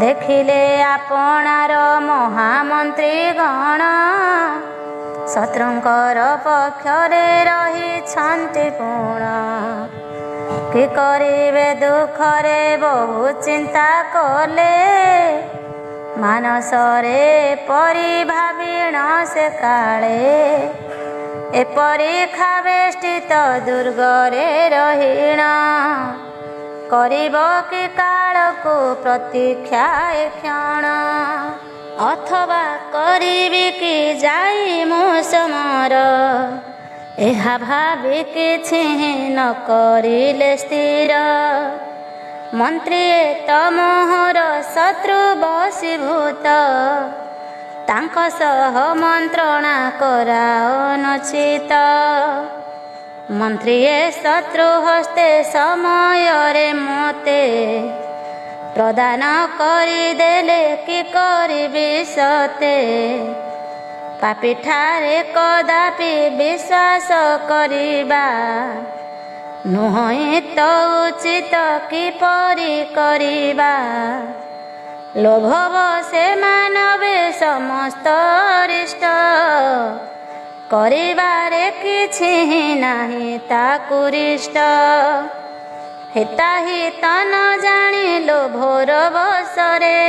ଦେଖିଲେ ଆପଣାର ମହାମନ୍ତ୍ରୀ ଗଣ, ଶତ୍ରୁଙ୍କର ପକ୍ଷରେ ରହିଛନ୍ତି ପୁଣ। କି କରିବେ ଦୁଃଖରେ ବହୁ ଚିନ୍ତା କଲେ, ମାନସରେ ପରି ଭାବିଣ ସେ କାଳେ। ଏପରି ଖାବେଷ୍ଟିତ ଦୁର୍ଗରେ ରହିଣ, କରିବ କି କାଳକୁ ପ୍ରତୀକ୍ଷା ଏ କ୍ଷଣ। ଅଥବା କରିବି କି ଯାଇ ମୁଁ ସମର, ଏହା ଭାବି କିଛି ନ କରିଲେ ସ୍ଥିର। ମନ୍ତ୍ରୀ ତମୋହର ଶତ୍ରୁ ବଶୀଭୂତ, ତାଙ୍କ ସହ ମନ୍ତ୍ରଣା କରାଅ ନଚିତ। ମନ୍ତ୍ରୀ ଶତ୍ରୁ ହସ୍ତେ ସମୟରେ ମୋତେ, ପ୍ରଦାନ କରିଦେଲେ କି କରିବି ସତେ। ପାପୀଠାରେ କଦାପି ବିଶ୍ୱାସ କରିବା, ନୁହେଁ ତ ଉଚିତ କିପରି କରିବା। ଲୋଭବ ସେ ମାନବେ ସମସ୍ତ ଅରିଷ୍ଟ, କରିବାରେ କିଛି ନାହିଁ ତାକୁ ରିଷ୍ଟ। ହିତାହିତ ନ ଜାଣି ଲୋଭର ବଶରେ,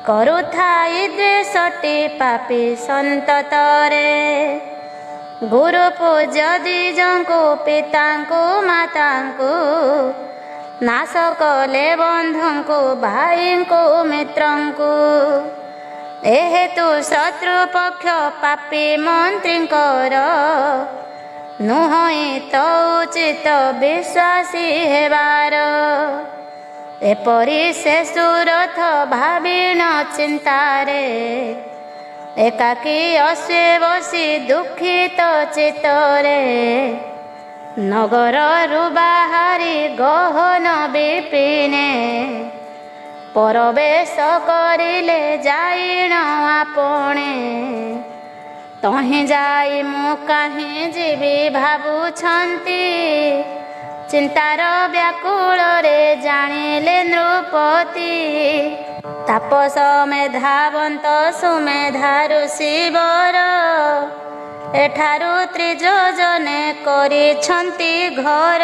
କରୁଥାଇ ଦ୍ୱେଷଟି ପାପୀ ସନ୍ତତରେ। ଗୁରୁ ପୂଜ୍ୟ ଦ୍ୱିଜଙ୍କୁ ପିତାଙ୍କୁ ମାତାଙ୍କୁ, ନାଶ କଲେ ବନ୍ଧୁଙ୍କୁ ଭାଇଙ୍କୁ ମିତ୍ରଙ୍କୁ। ଏହେତୁ ଶତ୍ରୁପକ୍ଷ ପାପୀ ମନ୍ତ୍ରୀଙ୍କର, ନୁହଁ ତ ଉଚିତ ବିଶ୍ୱାସୀ ହେବାର। ଏପରି ସେ ସୁରଥ ଭାବିଣ ଚିନ୍ତାରେ, ଏକାକୀ ଅଶ୍ଵେ ବସି ଦୁଃଖିତ ଚିତ୍ତରେ। ନଗରରୁ ବାହାରି ଗହନ ବିପିନେ, ପରବେଶ କରିଲେ ଯାଇଣ ଆପଣେ। ତହିଁ ଯାଇ ମୁଁ କାହିଁ ଯିବି ଭାବୁଛନ୍ତି, ଚିନ୍ତାର ବ୍ୟାକୁଳରେ ଜାଣିଲେ ନୃପତି। ତାପସ ମେଧାବନ୍ତ ସୁମେଧା ଋଷିବର, ଏଠାରୁ ତ୍ରିଯୋଜନେ କରିଛନ୍ତି ଘର।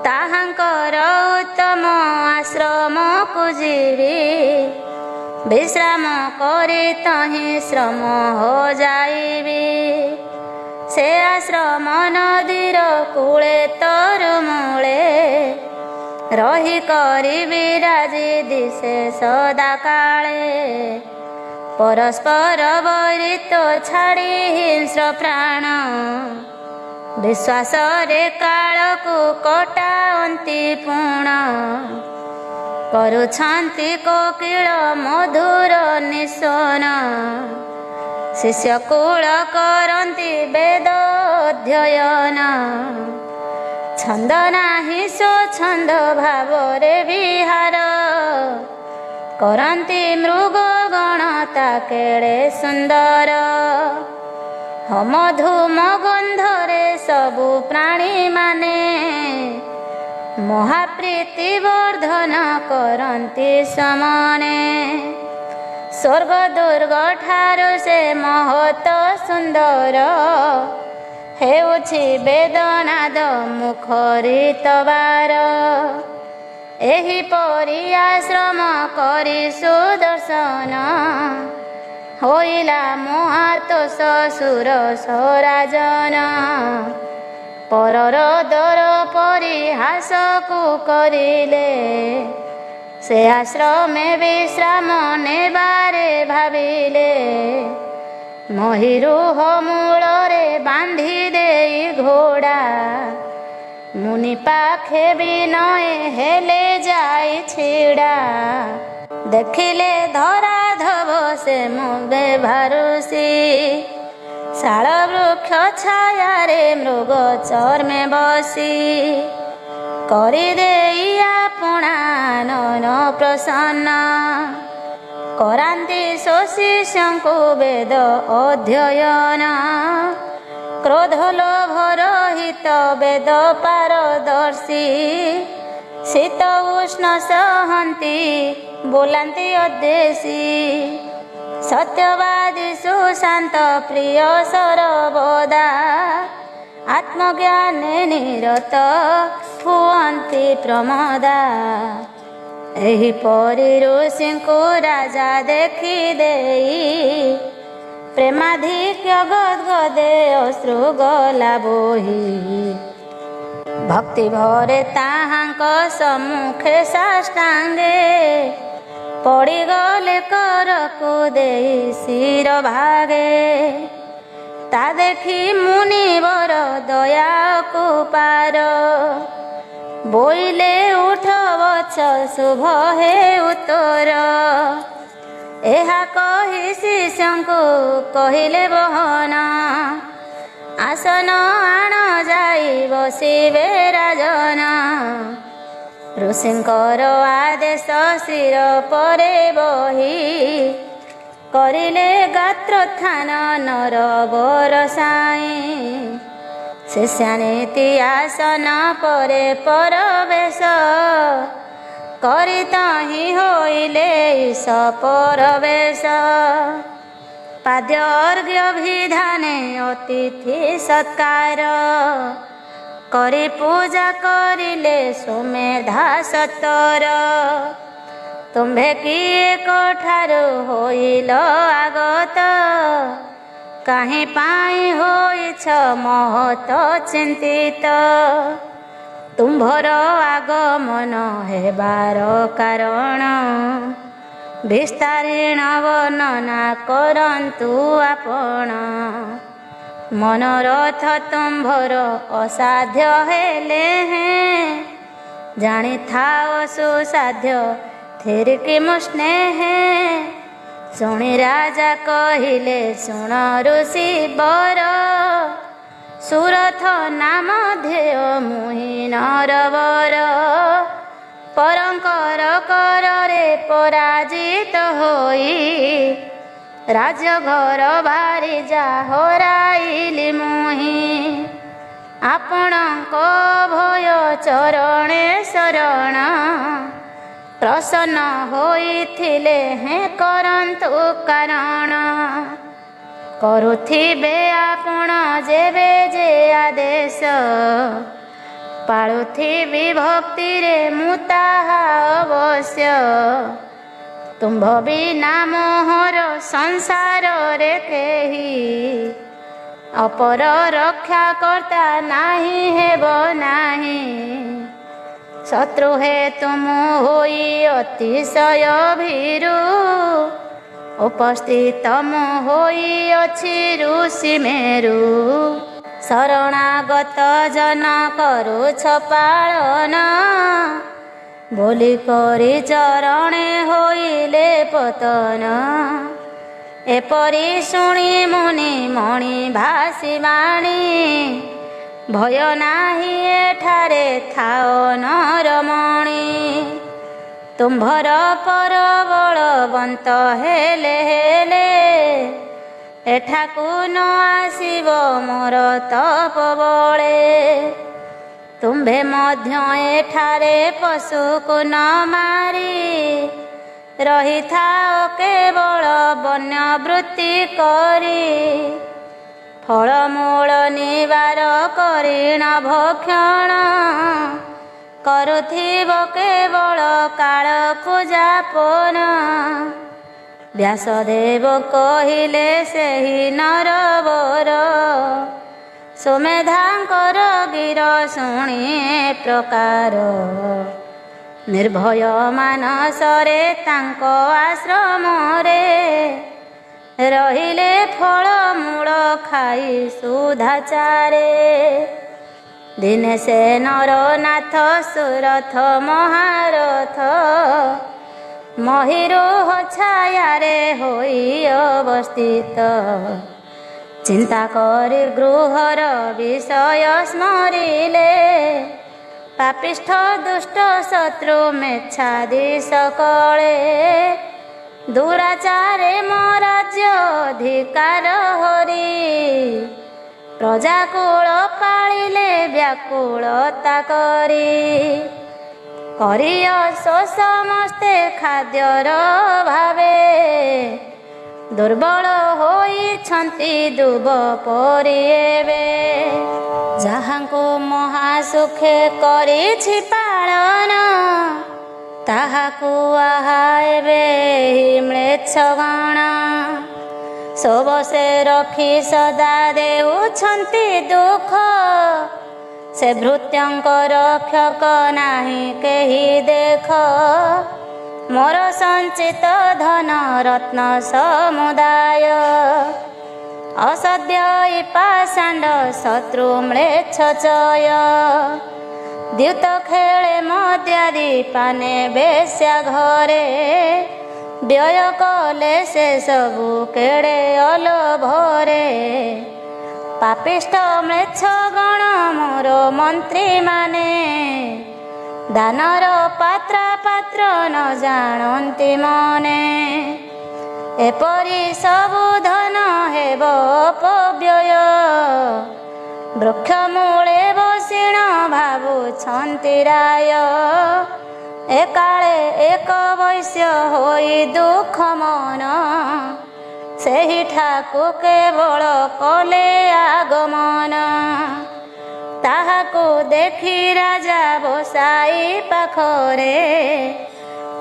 ତାହାଙ୍କର ଉତ୍ତମ ଆଶ୍ରମକୁ ଯିବି, ବିଶ୍ରାମ କରି ତହିଁ ଶ୍ରମ ହୋ ଯାଇବି। ସେ ଆଶ୍ରମ ନଦୀର କୂଳେ ତରୁ ମୂଳେ, ରହି କରି ବିରାଜି ଦିଶେ ସଦାକାଳେ। ପରସ୍ପର ବୈରିତ ଛାଡ଼ି ହିଂସ୍ର ପ୍ରାଣ, ବିଶ୍ୱାସରେ କାଳକୁ କଟାଅନ୍ତି ପୁଣ। କରୁଛନ୍ତି କୋକିଳ ମଧୁର ନିଶ୍ୱନ, ଶିଷ୍ୟକୁଳ କରନ୍ତି ବେଦ ଅଧ୍ୟୟନ। ଛନ୍ଦ ନାହିଁ ସ୍ୱଚ୍ଛନ୍ଦ ଭାବରେ ବିହାର, କରନ୍ତି ମୃଗ ଗଣ ତା କେଡ଼େ ସୁନ୍ଦର। ମଧୁମ ଗନ୍ଧରେ ସବୁ ପ୍ରାଣୀମାନେ, ମହାପ୍ରୀତି ବର୍ଦ୍ଧନ କରନ୍ତି ସମନେ। ସ୍ୱର୍ଗ ଦୁର୍ଗ ଠାରୁ ସେ ମହତ ସୁନ୍ଦର, ହେଉଛି ବେଦନାଦ ମୁଖରିତ ବାର। ଏହିପରି ଆଶ୍ରମ କରି ସୁଦର୍ଶନ, ହୋଇଲା ମହାତୋଷ ସୁର ସ୍ୱରାଜନ। ପରର ଦର ପରିହାସକୁ କରିଲେ, ସେ ଆଶ୍ରମେ ବିଶ୍ରାମ ନେବାରେ ଭାବିଲେ। ମହିରୁହ ମୂଳରେ ବାନ୍ଧି ଦେଇ ଘୋଡ଼ା, ମୁନି ପାଖେ ବିନୟ ହେଲେ ଯାଇ ଛିଡ଼ା। ଦେଖିଲେ ଧରାଧବ ସେ ମୁବେ ଭାରୁଷି, ଶାଳ ବୃକ୍ଷ ଛାୟାରେ ମୃଗ ଚର୍ମେ ବସି। କରିଦେଇ ଆପଣା ନୟନ ପ୍ରସନ୍ନ, କରାନ୍ତି ଶିଷ୍ୟଙ୍କୁ ବେଦ ଅଧ୍ୟୟନ। କ୍ରୋଧ ଲୋଭ ରହିତ ବେଦ ପାରଦର୍ଶୀ, ଶୀତ ଉଷ୍ଣ ସହନ୍ତି ବୋଲାନ୍ତି ଅଦ୍ୱେଷୀ। ସତ୍ୟବାଦୀ ସୁଶାନ୍ତ ପ୍ରିୟ ସର୍ବଦା, ଆତ୍ମଜ୍ଞାନେ ନିରତ ହୁଅନ୍ତି ପ୍ରମଦା। ଏହିପରି ଋଷିଙ୍କୁ ରାଜା ଦେଖି ଦେଇ, ପ୍ରେମାଧିକ୍ୟ ଗଦ୍ଗଦେ ଅଶ୍ରୁ ଗଲା ବୋହି। ଭକ୍ତି ଭରେ ତାହାଙ୍କ ସମ୍ମୁଖେ ସାଷ୍ଟାଙ୍ଗେ, ପଡ଼ିଗଲେ କରକୁ ଦେଇ ଶିର ଭାଗେ। ତା ଦେଖି ମୁନିବର ଦୟାକୁ ପାର, ବୋଇଲେ ଉଠ ବଛ ଶୁଭ ହେଉ ତୋର। ଏହା କହି ଶିଷ୍ୟଙ୍କୁ କହିଲେ ବହନ, ଆସନ ଆଣ ଯାଇ ବସିବେ ରାଜନ। ଋଷିଙ୍କର ଆଦେଶ ଶିର ପରେ ବହି, କରିଲେ ଗାତ୍ରୋତ୍ଥାନ ନରବର ସାଇଁ। ଶିଷ୍ୟାନୀତି ଆସନ ପରେ ପରବେଶ, କରି ତହିଁ ହୋଇଲେ ଈଶ ପରବେଶ। ପାଦ୍ୟ ଅର୍ଘ୍ୟ ବିଧାନେ ଅତିଥି ସତ୍କାର, କରି ପୂଜା କରିଲେ ସୁମେଧା ସତର। ତୁମ୍ଭେ କିଏ କୋଠାରୁ ହୋଇଲ ଆଗତ, କାହିଁ ପାଇଁ ହୋଇଛ ମହତ ଚିନ୍ତିତ। ତୁମ୍ଭର ଆଗମନ ହେବାର କାରଣ ବିସ୍ତାରିଣ ବର୍ଣ୍ଣନା କରନ୍ତୁ ଆପଣ। ମନୋରଥ ତୁମ୍ଭର ଅସାଧ୍ୟ ହେଲେ ହେଁ, ଜାଣିଥାଅ ସୁସାଧ୍ୟ ଥିରିକି ମୋ ସ୍ନେହେ। ଶୁଣି ରାଜା କହିଲେ ଶୁଣ ଋଷି ବର, ସୁରଥ ନାମ ଧ୍ୟେୟ ମୁହିଁ ନରବର। ପରଙ୍କର କରରେ ପରାଜିତ ହୋଇ, ରାଜଘର ବାରିଜା ହରାଇଲି ମୁହିଁ। ଆପଣଙ୍କ ଭୟ ଚରଣେ ଶରଣ, ପ୍ରସନ୍ନ ହୋଇଥିଲେ ହେଁ କରନ୍ତୁ କାରଣ। କରୁଥିବେ ଆପଣ ଯେବେ ଯେ ଆଦେଶ, ପାଳୁଥିବି ଭକ୍ତିରେ ମୁଁ ତାହା ଅବଶ୍ୟ। ତୁମ୍ଭ ବିନା ମୋହର ସଂସାରରେ କେହି, ଅପର ରକ୍ଷା କର୍ତ୍ତା ନାହିଁ ହେବ ନାହିଁ। ଶତ୍ରୁ ହେତୁ ମୁଁ ହୋଇ ଅତିଶୟ ଭୀରୁ, ଉପସ୍ଥିତ ମୁଁ ହୋଇଅଛି ଋଷି ମେରୁ। ଶରଣାଗତ ଜନ କରୁଛ ପାଳନ, ବୋଲି କରି ଚରଣେ ହୋଇଲେ ପତନ। ଏପରି ଶୁଣି ମୁନି ମଣି ଭାସିବାଣୀ, ଭୟ ନାହିଁ ଏଠାରେ ଥାଅ ନରମଣି। ତୁମ୍ଭର ପର ବଳବନ୍ତ ହେଲେ ହେଲେ, ଏଠାକୁ ନ ଆସିବ ମୋର ତପ ବଳେ। ତୁମ୍ଭେ ମଧ୍ୟ ଏଠାରେ ପଶୁକୁ ନ ମାରି, ରହିଥାଅ କେବଳ ବନ୍ୟବୃତ୍ତି କରି। ଫଳମୂଳ ନିବାର କରିଣ ଭକ୍ଷଣ, କରୁଥିବ କେବଳ କାଳକୁ ଯାପନ। ବ୍ୟାସଦେବ କହିଲେ ସେହି ନରବର, ସୁମେଧାଙ୍କର ଗିର ଶୁଣି ପ୍ରକାର। ନିର୍ଭୟ ମାନସରେ ତାଙ୍କ ଆଶ୍ରମରେ, ରହିଲେ ଫଳମୂଳ ଖାଇ ସୁଧାଚାରେ। ଦିନେ ସେ ନରନାଥ ସୁରଥ ମହାରଥ, ମହିରୋହ ଛାୟାରେ ହୋଇ ଅବସ୍ଥିତ। ଚିନ୍ତା କରି ଗୃହର ବିଷୟ ସ୍ମରିଲେ, ପାପିଷ୍ଠ ଦୁଷ୍ଟ ଶତ୍ରୁ ମେଚ୍ଛାଦି ସକଳେ। ଦୁରାଚାରେ ମୋ ରାଜ୍ୟ ଅଧିକାର ହରି, ପ୍ରଜାକୁଳ ପାଳିଲେ ବ୍ୟାକୁଳତା କରି। କରିଅସ ସମସ୍ତେ ଖାଦ୍ୟର ଭାବେ, ଦୁର୍ବଳ ହୋଇଛନ୍ତି ଦୁବ ପରି ଏବେ। ଯାହାଙ୍କୁ ମହାସୁଖେ କରିଛି ପାଳନ, ତାହାକୁ ଆହା ଏବେ ମ୍ଲେଚ୍ଛ ଗଣ। ସବୁ ସେ ରଖି ସଦା ଦେଉଛନ୍ତି ଦୁଃଖ, ସେ ଭୃତ୍ୟଙ୍କ ରକ୍ଷକ ନାହିଁ କେହି ଦେଖ। ମୋର ସଞ୍ଚିତ ଧନ ରତ୍ନ ସମୁଦାୟ, ଅସଦ୍ୟ ପାଷାଣ୍ଡ ଶତ୍ରୁ ମ୍ଲେଚ୍ଛ ଚୟ। ଦ୍ୟୁତ ଖେଳେ ମଦ୍ୟାଦି ପାନେ ବେଶ୍ୟା ଘରେ, ବ୍ୟୟ କଲେ ସେ ସବୁ କେଡ଼େ ଅଲୋଭରେ। ପାପିଷ୍ଠ ମ୍ଲେଚ୍ଛ ଗଣ ମୋର ମନ୍ତ୍ରୀମାନେ, ଦାନର ପାତ୍ର ପାତ୍ର ନ ଜାଣନ୍ତି ମନେ। ଏପରି ସବୁ ଧନ ହେବ ଅପବ୍ୟୟ, ବୃକ୍ଷ ମୂଳେ ବସିଣ ଭାବୁଛନ୍ତି ରାୟ। ଏକାଳେ ଏକ ବୈଶ୍ୟ ହୋଇ ଦୁଃଖ ମନ, ସେହିଠାକୁ କେବଳ କଲେ ଆଗମନ। ତାହାକୁ ଦେଖି ରାଜା ବସାଇ ପାଖରେ,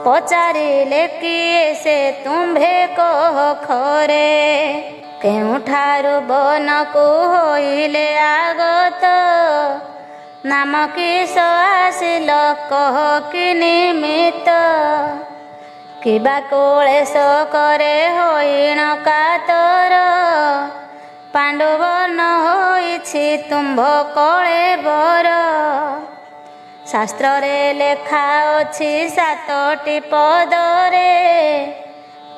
ପଚାରିଲେ କିଏ ସେ ତୁମ୍ଭେ କହ ଖରେ, କେଉଁଠାରୁ ବନକୁ ହୋଇଲେ ଆଗତ, ନାମ କିସ ଆସିଲ କହ କି ନିମିତ୍ତ, କିବା କୋଳେଶ କରେ ହୋଇଣ କାତର, ପାଣ୍ଡୁବର୍ଣ୍ଣ ହୋଇଛି ତୁମ୍ଭ କଳେବର। ଶାସ୍ତ୍ରରେ ଲେଖା ଅଛି 7ଟି ପଦରେ,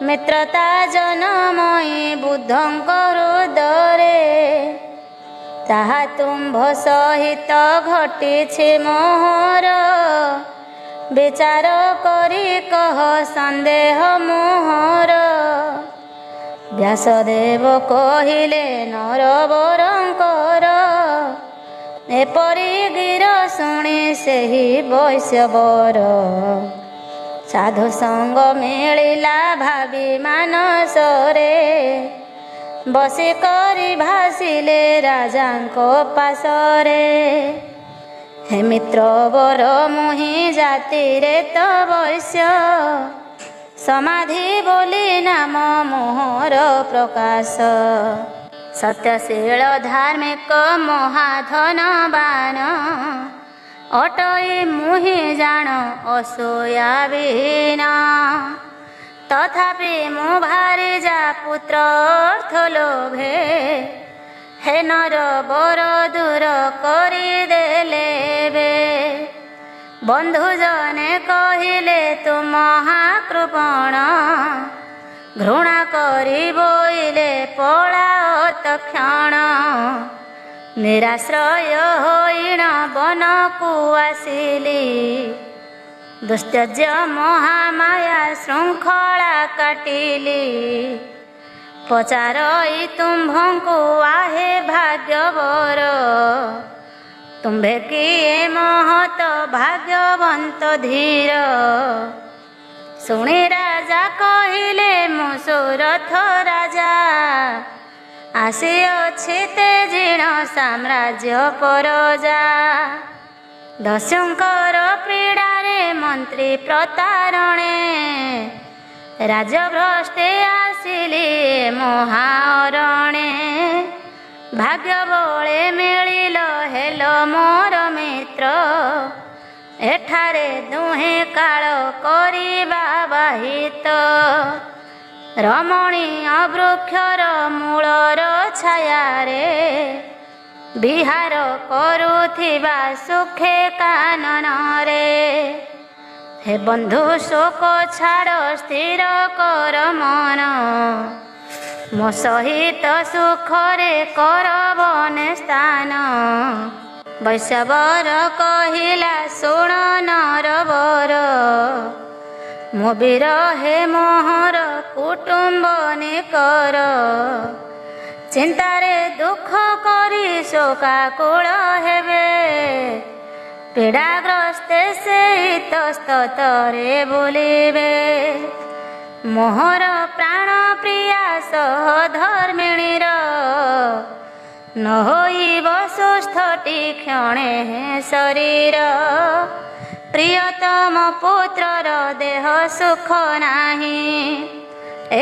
ମିତ୍ରତା ଜନମୟୀ ବୁଦ୍ଧଙ୍କ ହୃଦୟରେ, ତାହା ତୁମ୍ଭ ସହିତ ଘଟିଛି ମୋହର, ବିଚାର କରି କହ ସନ୍ଦେହ ମୋହର। ବ୍ୟାସଦେବ କହିଲେ ନରବରଙ୍କର, ଏପରି ଗିର ଶୁଣି ସେହି ବୈଶ୍ୟବର, ସାଧୁ ସଙ୍ଗ ମିଳିଲା ଭାବି ମାନସରେ, ବସି କରି ଭାସିଲେ ରାଜାଙ୍କ ପାଶରେ। ହେ ମିତ୍ର ବର ମୁହିଁ ଜାତିରେ ତ ବୈଶ୍ୟ, ସମାଧି ବୋଲି ନାମ ମୋହର ପ୍ରକାଶ, ସତ୍ୟଶୀଳ ଧାର୍ମିକ ମହାଧନବାନ, ଅଟଇ ମୁହିଁ ଜାଣ ଅସୂୟା ବିହୀନ, ତଥାପି ମୁଁ ଭାରି ଯା ପୁତ୍ର ଅର୍ଥ ଲୋଭେ, ହେ ନର ବର ଦୂର କରିଦେଲେ ବେ। ବନ୍ଧୁ ଜନେ କହିଲେ ତୁ ମହାକୃପଣ, ଘୃଣା କରି ବୋଇଲେ ପଳାଅ ତକ୍ଷଣ, ନିରାଶ୍ରୟ ହୋଇଣ ବନକୁ ଆସିଲି, ଦୁଶ୍ଚର୍ଯ୍ୟ ମହାମାୟା ଶୃଙ୍ଖଳା କାଟିଲି, ପଚାରଇ ତୁମ୍ଭଙ୍କୁ ଆହେ ଭାଗ୍ୟବର, ତୁମ୍ଭେ କିଏ ମହତ ଭାଗ୍ୟବନ୍ତ ଧୀର। ଶୁଣି ରାଜା କହିଲେ ମୁଁ ସୁରଥ ରାଜା, ଆସିଅଛି ତେଜିଣ ସାମ୍ରାଜ୍ୟ ପରଜା, ଦସ୍ୟୁଙ୍କର କ୍ରୀଡ଼ାରେ ମନ୍ତ୍ରୀ ପ୍ରତାରଣେ, ରାଜଭ୍ରଷ୍ଟେ ଆସିଲି ମହାରଣେ, ଭାଗ୍ୟ ବଳେ ମିଳିଲ ହେଲ ମୋର ମିତ୍ର, ଏଠାରେ ଦୁହେଁ କାଳ କରିବା ବାହିତ, ରମଣୀୟ ବୃକ୍ଷର ମୂଳର ଛାୟାରେ, ବିହାର କରୁଥିବା ସୁଖେ କାନନରେ, ହେ ବନ୍ଧୁ ଶୋକ ଛାଡ଼ ସ୍ଥିର କର ମନ, ମୋ ସହିତ ସୁଖରେ କର ବନେ ସ୍ଥାନ। ବୈଶ୍ୟବର କହିଲା ଶୁଣ ନରବର, ମୋ ବିରହେ ମୋହର କୁଟୁମ୍ବ ନିକର, ଚିନ୍ତାରେ ଦୁଃଖ କରି ଶୋକାକୁଳ ହେବେ, ପୀଡ଼ାଗ୍ରସ୍ତେ ସେ ଇତସ୍ତତରେ ବୁଲିବେ, ମୋହର ପ୍ରାଣ ପ୍ରିୟା ସହ ଧର୍ମିଣୀର, ନ ହୋଇବ ସୁସ୍ଥଟି କ୍ଷଣେ ଶରୀର, ପ୍ରିୟତମ ପୁତ୍ରର ଦେହ ସୁଖ ନାହିଁ,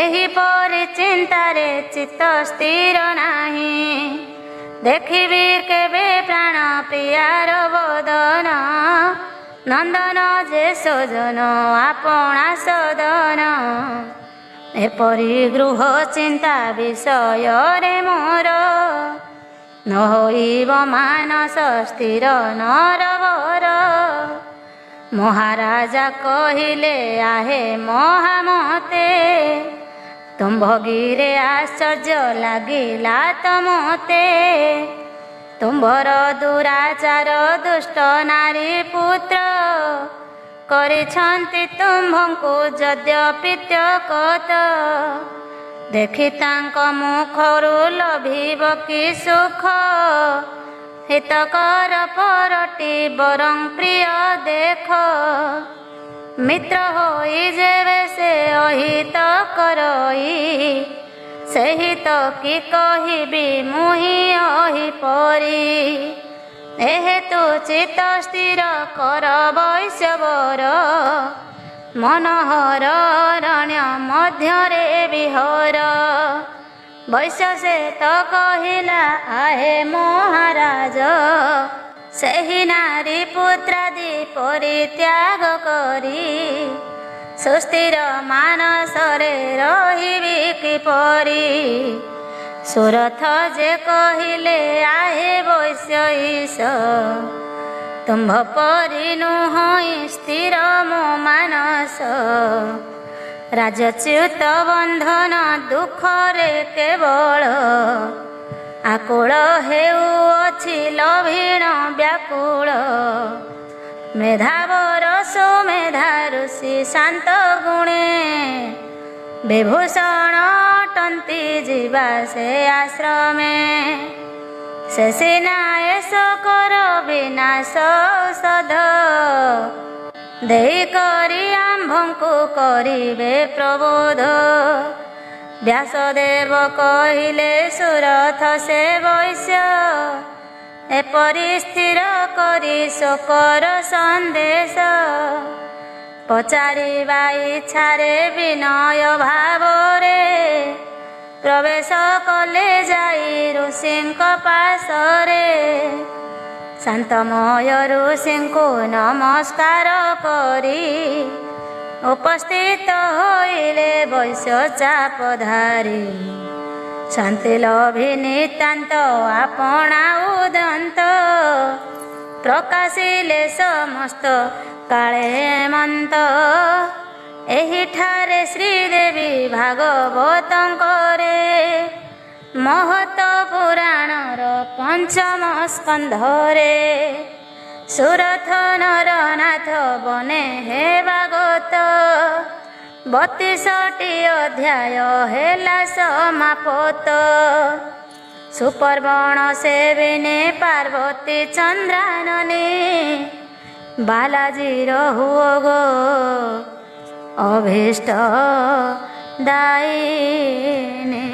ଏହିପରି ଚିନ୍ତାରେ ଚିତ୍ତ ସ୍ଥିର ନାହିଁ, ଦେଖିବି କେବେ ପ୍ରାଣ ପ୍ରିୟାର ବଦନ, ନନ୍ଦନ ଯେ ସଜନ ଆପଣା ସଦନ, ଏପରି ଗୃହ ଚିନ୍ତା ବିଷୟରେ ମୋର, ନ ହୋଇବ ମାନସ ସ୍ଥିର ନରବର। ମହାରାଜା କହିଲେ ଆହେ ମହାମତେ, ତୁମ୍ଭ ଗିରେ ଆଶ୍ଚର୍ଯ୍ୟ ଲାଗିଲା ତ ମୋତେ, ତୁମ୍ଭର ଦୁରାଚାର ଦୁଷ୍ଟ ନାରୀ ପୁତ୍ର, କରିଛନ୍ତି ତୁମ୍ଭଙ୍କୁ ଯଦ୍ୟପି ତ୍ୟକ୍ତ, ଦେଖି ତାଙ୍କ ମୁଖରୁ ଲଭିବ କି ସୁଖ, ହିତକର ପରଟି ବରଂ ପ୍ରିୟ ଦେଖ, ମିତ୍ର ହୋଇ ଯେବେ ସେ ଅହିତ କରଇ, ସେହି ତ କି କହିବି ମୁହିଁ ଅହିପରି, ଏହେତୁ ଚିତ୍ତ ସ୍ଥିର କର ବୈଶ୍ୟବର, मनोहर रण्य मध्यरे विहर वैश्य से तो कहिला आहे महाराज ସେହି ନାରୀ ପୁତ୍ରାଦି ପରିତ୍ୟାଗ କରି ସୁସ୍ଥିର ମାନସରେ ରହିବି କିପରି ସୁରଥ ଯେ କହିଲେ आहे ବୈଶ୍ୟ ଈଶ ତୁମ୍ଭ ପରି ନୁହଁ ସ୍ଥିର ମୋ ମାନସ ରାଜଚ୍ୟୁତ ବନ୍ଧନ ଦୁଃଖରେ କେବଳ ଆକୁଳ ହେଉଅଛି ଲଭିଣ ବ୍ୟାକୁଳ ମେଧାବର ସୁମେଧା ଋଷି ଶାନ୍ତ ଗୁଣେ ବିଭୂଷଣ ଅଟନ୍ତି ଯିବା ସେ ଆଶ୍ରମେ ସେ ସିନା ଏସ କର ବିନାଶ ଔଷଧ ଦେଇ କରି ଆମ୍ଭଙ୍କୁ କରିବେ ପ୍ରବୋଧ ବ୍ୟାସଦେବ କହିଲେ ସୁରଥ ସେ ବୈଶ୍ୟ ଏପରି ସ୍ଥିର କରି ଶୋକର ସନ୍ଦେଶ ପଚାରିବା ଇଚ୍ଛାରେ ବିନୟ ଭାବରେ ପ୍ରବେଶ କଲେ ଯାଇ ଋଷିଙ୍କ ପାଶରେ ଶାନ୍ତମୟ ଋଷିଙ୍କୁ ନମସ୍କାର କରି ଉପସ୍ଥିତ ହୋଇଲେ ବୈଶ୍ୟ ଚାପଧାରୀ ଶାନ୍ତି ଲଭି ନିତାନ୍ତ ଆପଣା ଉଦନ୍ତ ପ୍ରକାଶିଲେ ସମସ୍ତ କାଳେ ହେମନ୍ତ ଏହିଠାରେ ଶ୍ରୀଦେବୀ ଭାଗବତଙ୍କରେ ମହତ ପୁରାଣର ପଞ୍ଚମ ସ୍କନ୍ଧରେ ସୁରଥ ନରନାଥ ବନେ ହେ ଭାଗବତ 32ଟି ଅଧ୍ୟାୟ ହେଲା ସମାପତ ସୁପର୍ବଣ ସେବିନେ ପାର୍ବତୀ ଚନ୍ଦ୍ରାନନେ ବାଲାଜୀର ହୁଅ ଗୋ ଅଭୀଷ୍ଟ ଦାୟିନେ।